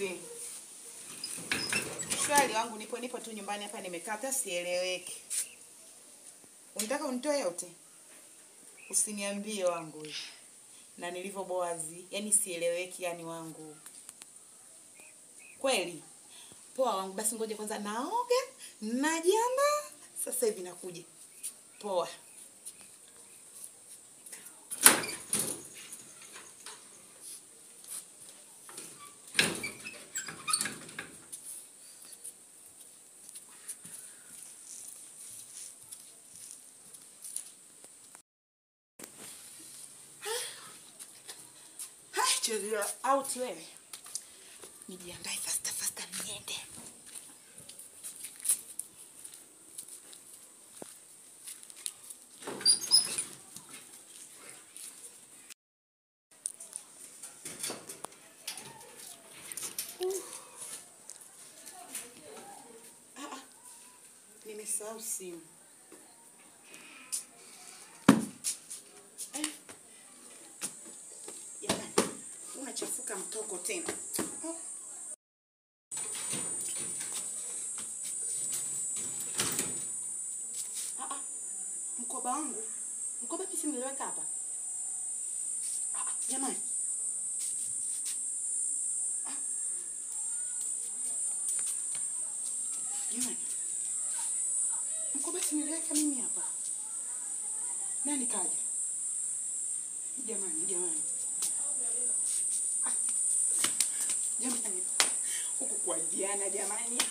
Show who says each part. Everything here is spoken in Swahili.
Speaker 1: Vipi? Shwari wangu, nipo tu nyumbani hapa, nimekaa hata sieleweki. Unataka unitoe yote? Usiniambie wangu. Na nilivyo boazi, yani sieleweki yani wangu. Kweli? Poa wangu, basi ngoja kwanza naoga, najiandaa. Sasa hivi nakuja. Poa. Chezea out wewe. Nijiandae fasta niende. Nimesahau simu. Jamani, unachafuka mtoko tena. Mkoba wangu. Mkoba mimi nimeweka hapa. Jamani. Jamani. Mkoba nimeweka mimi hapa. Nani kaja? Jamani. Jamani, huku kwa Diana jamani.